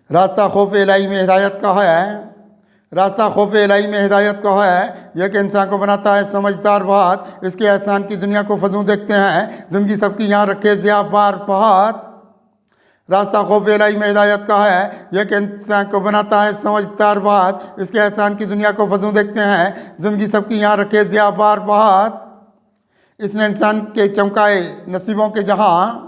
रास्ता खौफ इलाही में हिदायत का है। रास्ता खौफ इलाही में हिदायत का है। यह कि इंसान को बनाता है समझदार बात, इसके एहसान की दुनिया को फजू देखते हैं, ज़िंदगी सबकी यहाँ रखे ज़िया बार पहात। रास्ता खौफ इलाही में हिदायत का है। यह कि इंसान को बनाता है समझदार बात, इसके एहसान की दुनिया को फजू देखते हैं, ज़िंदगी सबकी यहाँ रखे ज़िया बार पहात। इसने इंसान के चमकाए नसीबों के जहाँ,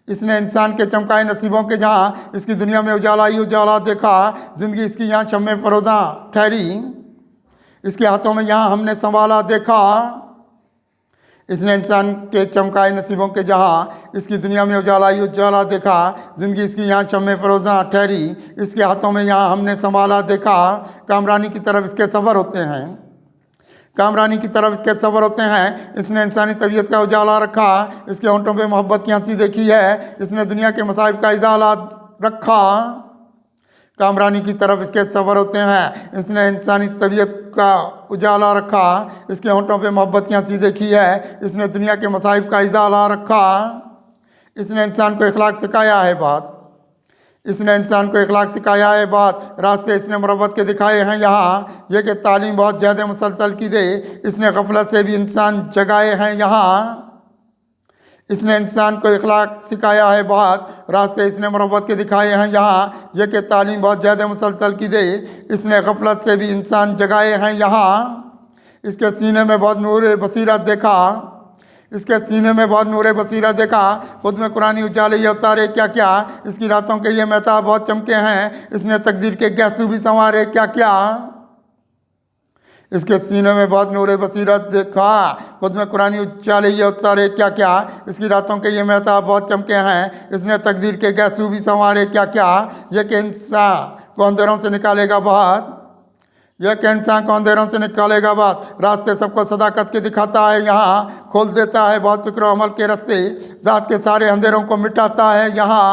इसने इंसान के चमकाए नसीबों के जहाँ, इसकी दुनिया में उजाला ही उजाला देखा, ज़िंदगी इसकी यहाँ शम्मे फरोज़ा ठहरी, इसके हाथों में यहाँ हमने संभाला देखा। इसने इंसान के चमकाए नसीबों के जहाँ, इसकी दुनिया में उजाला ही उजाला देखा, ज़िंदगी इसकी यहाँ शम्मे फरोज़ा ठहरी, इसके हाथों में यहाँ हमने संभाला देखा। कामरानी की तरफ इसके सफ़र होते हैं, कामरानी की तरफ इसके सफ़र होते हैं। इसने इंसानी तबीयत का उजाला रखा, इसके होंठों पे मोहब्बत की हंसी देखी है, इसने दुनिया के मसाइब का इजाला रखा। कामरानी की तरफ इसके सफ़र होते हैं, इसने इंसानी तबीयत का उजाला रखा, इसके होंठों पे मोहब्बत की हंसी देखी है, इसने दुनिया के मसाइब का इजाला रखा। इसने इंसान को इखलाक सिखाया है बात, इसने इंसान को इखलाक सिखाया है बात, रास्ते इसने मुरब्बत के दिखाए हैं यहाँ, यह कि तालीम बहुत ज़्यादा मुसलसल की दे, इसने गफलत से भी इंसान जगाए हैं यहाँ। इसने इंसान को इखलाक सिखाया है बात, रास्ते इसने मुरब्बत के दिखाए हैं यहाँ, यह कि तालीम बहुत ज़्यादा मुसलसल की दे, इसने गफलत से भी इंसान जगाए हैं यहाँ। इसके सीने में बहुत नूर बसीरत देखा, इसके सीने में बहुत नूर बसीरत देखा, खुद में कुरानी उजाले ये अवतारे क्या क्या, इसकी रातों के ये महताब बहुत चमके हैं, इसने तकदीर के गैसू भी संवारे क्या क्या। इसके सीने में बहुत नूर बसीरत देखा, खुद में कुरानी उजाले ये अवतारे क्या क्या, इसकी रातों के ये महताब बहुत चमके हैं, इसने तकदीर के गैसू भी संवारे क्या क्या। यह कि इंसान को अंधेरों से निकालेगा बात, यह कि इंसान को अंधेरों से निकालेगा बात, रास्ते सबको सदाकत के दिखाता है यहाँ, खोल देता है बहुत फिक्र अमल के रास्ते, ज़ात के सारे अंधेरों को मिटाता है यहाँ।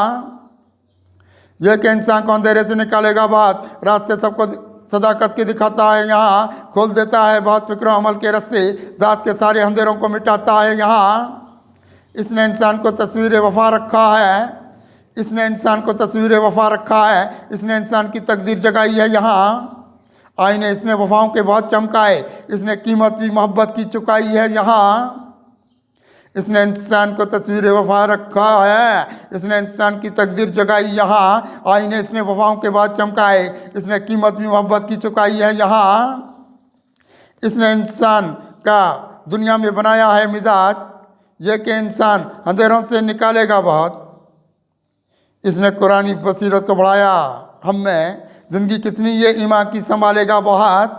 यह कि इंसान को अंधेरे से निकालेगा बात, रास्ते सबको सदाकत के दिखाता है यहाँ, खोल देता है बहुत फिक्र अमल के रास्ते, ज़ात के सारे अंधेरों को मिटाता है यहाँ। इसने इंसान को तस्वीर वफा रखा है, इसने इंसान को तस्वीर वफा रखा है, इसने इंसान की तकदीर जगाई है यहाँ। आईने इसने वफाओं के बहुत चमकाए, इसने कीमत भी मोहब्बत की चुकाई है यहाँ। इसने इंसान को तस्वीर वफा रखा है, इसने इंसान की तकदीर जगाई यहाँ। आईने इसने वफाओं के बाद चमकाए, इसने कीमत भी मोहब्बत की चुकाई है यहाँ। इसने इंसान का दुनिया में बनाया है मिजाज, यह कि इंसान अंधेरों से निकालेगा बहुत। इसने कुरानी बसीरत को बढ़ाया हम में, ज़िंदगी कितनी ये ईमान की संभालेगा बहुत।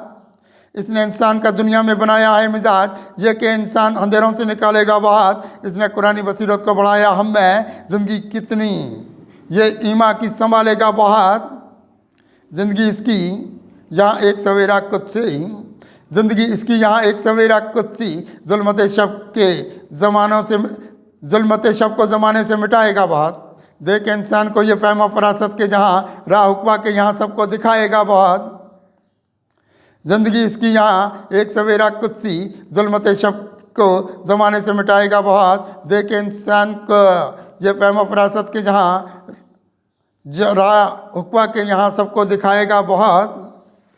इसने इंसान का दुनिया में बनाया है मिजाज, यह कि इंसान अंधेरों से निकालेगा बहुत। इसने कुरानी बसीरत को बढ़ाया हम में, ज़िंदगी कितनी ये ईमान की संभालेगा बहुत। ज़िंदगी इसकी यहाँ एक सवेरा कुदसी, ज़िंदगी इसकी यहाँ एक सवेरा कुदसी, जुल्मत शब के ज़मानों से, जुल्मत शब को ज़माने से मिटाएगा बहुत। देख इंसान को ये फहम फरासत के जहाँ, राह हुक्मा के यहाँ सबको दिखाएगा बहुत। ज़िंदगी इसकी यहाँ एक सवेरा कुदसी, जुल्मत शब को ज़माने से मिटाएगा बहुत। देख इंसान को ये फहम फरासत के जहाँ, राह हुक्मा के यहाँ सबको दिखाएगा बहुत।